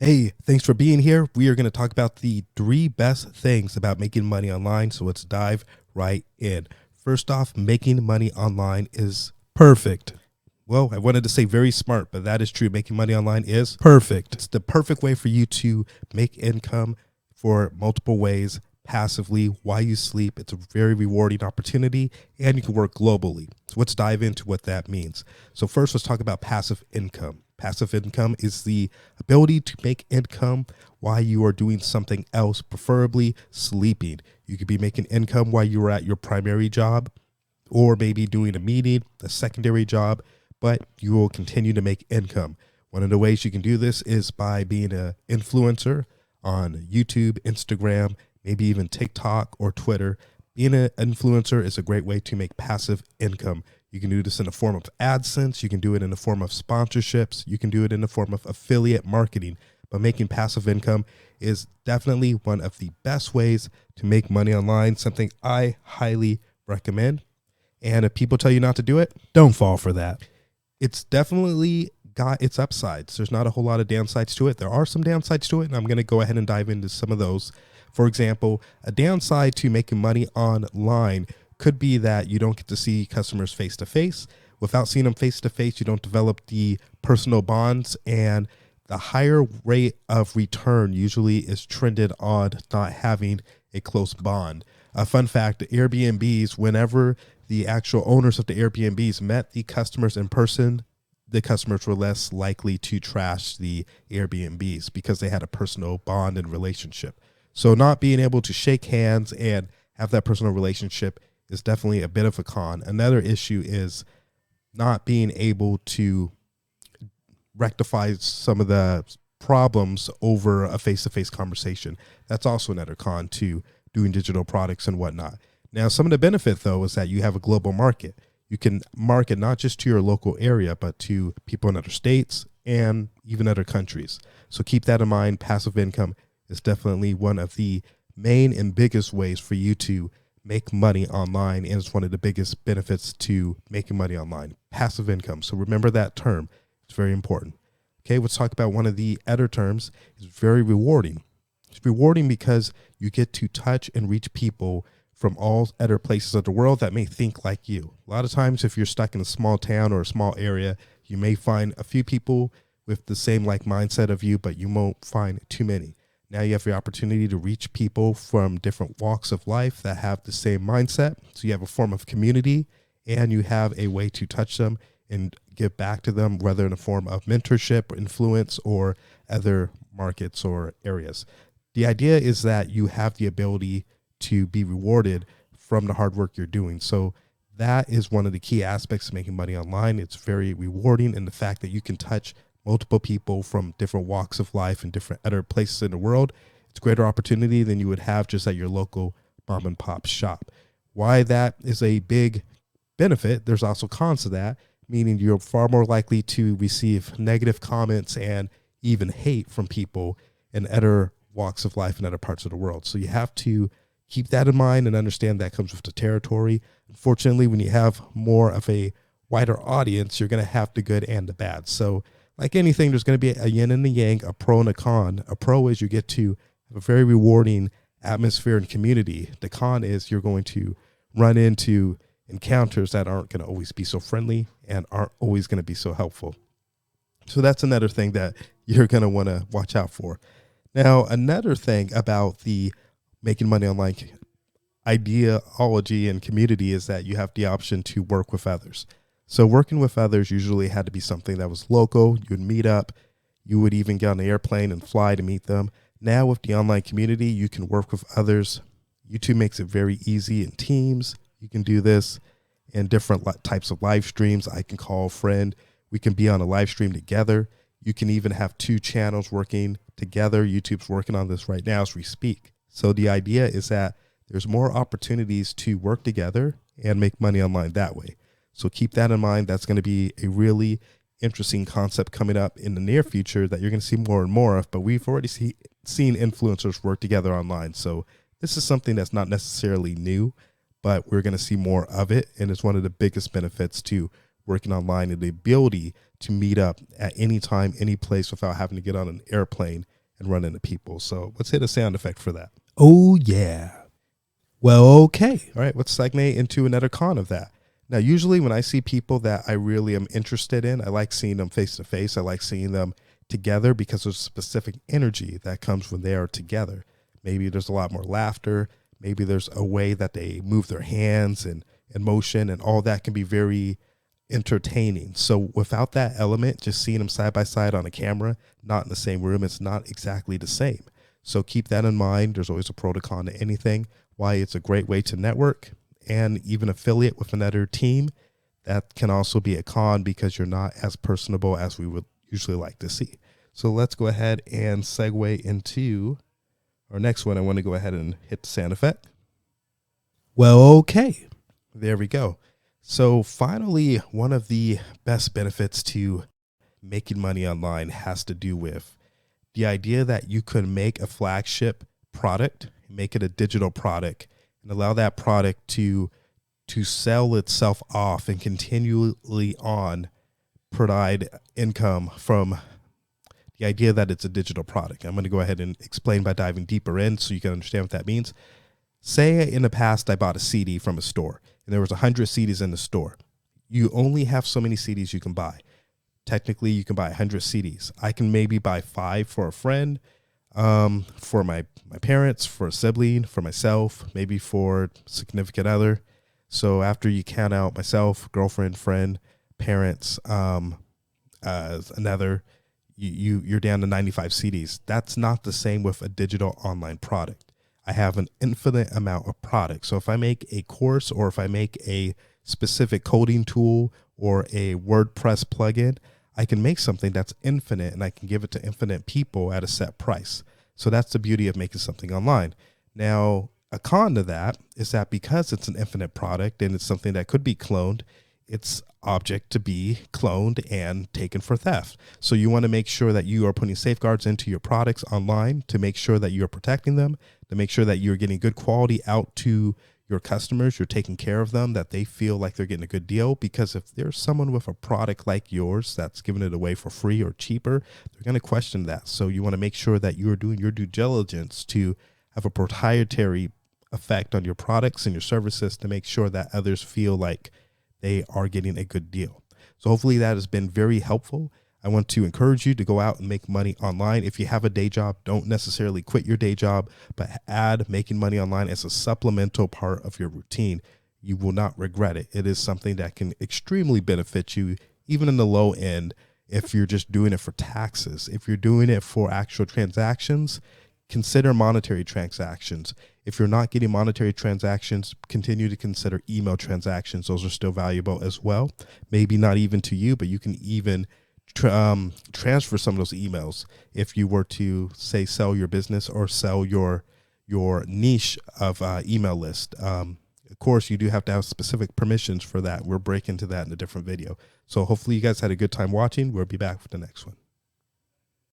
Hey, thanks for being here. We are going to talk about the 3 best things about making money online. So let's dive right in. First off, making money online is perfect. Well, I wanted to say very smart, but that is true. Making money online is perfect. It's the perfect way for you to make income for multiple ways passively while you sleep. It's a very rewarding opportunity, and you can work globally. So let's dive into what that means. So first, let's talk about passive income. Passive income is the ability to make income while you are doing something else, preferably sleeping. You could be making income while you are at your primary job, or maybe doing a meeting, a secondary job, but you will continue to make income. One of the ways you can do this is by being an influencer on YouTube, Instagram, maybe even TikTok or Twitter. Being an influencer is a great way to make passive income. You can do this in the form of AdSense. You can do it in the form of sponsorships. You can do it in the form of affiliate marketing. But making passive income is definitely one of the best ways to make money online, something I highly recommend. And if people tell you not to do it, don't fall for that. It's definitely got its upsides. There's not a whole lot of downsides to it. There are some downsides to it, and I'm going to go ahead and dive into some of those. For example, a downside to making money online could be that you don't get to see customers face to face. Without seeing them face to face, you don't develop the personal bonds, and the higher rate of return usually is trended on not having a close bond. A fun fact, Airbnbs, whenever the actual owners of the Airbnbs met the customers in person, the customers were less likely to trash the Airbnbs because they had a personal bond and relationship. So not being able to shake hands and have that personal relationship is definitely a bit of a con. Another issue is not being able to rectify some of the problems over a face-to-face conversation. That's also another con to doing digital products and whatnot. Now, some of the benefit, though, is that you have a global market. You can market not just to your local area, but to people in other states and even other countries. So keep that in mind. Passive income is definitely one of the main and biggest ways for you to make money online, and it's one of the biggest benefits to making money online. Passive income. So remember that term. It's very important. Okay, let's talk about one of the other terms. It's very rewarding. It's rewarding because you get to touch and reach people from all other places of the world that may think like you. A lot of times, if you're stuck in a small town or a small area, you may find a few people with the same like mindset of you, but you won't find too many. Now you have the opportunity to reach people from different walks of life that have the same mindset. So you have a form of community, and you have a way to touch them and give back to them, whether in a form of mentorship, influence, or other markets or areas. The idea is that you have the ability to be rewarded from the hard work you're doing. So that is one of the key aspects of making money online. It's very rewarding in the fact that you can touch multiple people from different walks of life and different other places in the world. It's a greater opportunity than you would have just at your local mom and pop shop. Why that is a big benefit, there's also cons to that, meaning you're far more likely to receive negative comments and even hate from people in other walks of life in other parts of the world. So you have to keep that in mind and understand that comes with the territory. Unfortunately, when you have more of a wider audience, you're going to have the good and the bad. So like anything, there's going to be a yin and a yang, a pro and a con. A pro is you get to have a very rewarding atmosphere and community. The con is you're going to run into encounters that aren't going to always be so friendly and aren't always going to be so helpful. So that's another thing that you're going to want to watch out for. Now, another thing about the making money online ideology and community is that you have the option to work with others. So working with others usually had to be something that was local. You would meet up. You would even get on an airplane and fly to meet them. Now with the online community, you can work with others. YouTube makes it very easy in teams. You can do this in different types of live streams. I can call a friend. We can be on a live stream together. You can even have 2 channels working together. YouTube's working on this right now as we speak. So the idea is that there's more opportunities to work together and make money online that way. So keep that in mind. That's going to be a really interesting concept coming up in the near future that you're going to see more and more of, but we've already seen influencers work together online. So this is something that's not necessarily new, but we're going to see more of it. And it's one of the biggest benefits to working online, and the ability to meet up at any time, any place without having to get on an airplane and run into people. So let's hit a sound effect for that. Oh, yeah. Well, okay. All right, let's segue into another con of that. Now, usually when I see people that I really am interested in, I like seeing them face to face. I like seeing them together because there's specific energy that comes when they are together. Maybe there's a lot more laughter. Maybe there's a way that they move their hands and motion, and all that can be very entertaining. So without that element, just seeing them side by side on a camera, not in the same room, it's not exactly the same. So keep that in mind. There's always a pro to con to anything. Why it's a great way to network and even affiliate with another team. That can also be a con because you're not as personable as we would usually like to see. So let's go ahead and segue into our next one. I want to go ahead and hit the sound effect. Well, okay. There we go. So finally, one of the best benefits to making money online has to do with the idea that you could make a flagship product, make it a digital product, and allow that product to sell itself off and continually on provide income from the idea that it's a digital product. I'm going to go ahead and explain by diving deeper in so you can understand what that means. Say in the past, I bought a CD from a store and there was 100 CDs in the store. You only have so many CDs you can buy. Technically, you can buy 100 CDs. I can maybe buy 5 for a friend, for my parents, for a sibling, for myself, maybe for significant other. So after you count out myself, girlfriend, friend, parents, another, you're down to 95 CDs. That's not the same with a digital online product. I have an infinite amount of products. So if I make a course or if I make a specific coding tool or a WordPress plugin, I can make something that's infinite and I can give it to infinite people at a set price. So that's the beauty of making something online. Now, a con to that is that because it's an infinite product and it's something that could be cloned, it's object to be cloned and taken for theft. So you want to make sure that you are putting safeguards into your products online to make sure that you're protecting them, to make sure that you're getting good quality out to your customers, you're taking care of them, that they feel like they're getting a good deal. Because if there's someone with a product like yours that's giving it away for free or cheaper, they're going to question that. So you want to make sure that you're doing your due diligence to have a proprietary effect on your products and your services to make sure that others feel like they are getting a good deal. So hopefully that has been very helpful. I want to encourage you to go out and make money online. If you have a day job, don't necessarily quit your day job, but add making money online as a supplemental part of your routine. You will not regret it. It is something that can extremely benefit you, even in the low end, if you're just doing it for taxes. If you're doing it for actual transactions, consider monetary transactions. If you're not getting monetary transactions, continue to consider email transactions. Those are still valuable as well. Maybe not even to you, but you can even transfer some of those emails if you were to, say, sell your business or sell your niche of email list. Of course, you do have to have specific permissions for that. We'll break into that in a different video. So hopefully you guys had a good time watching. We'll be back with the next one.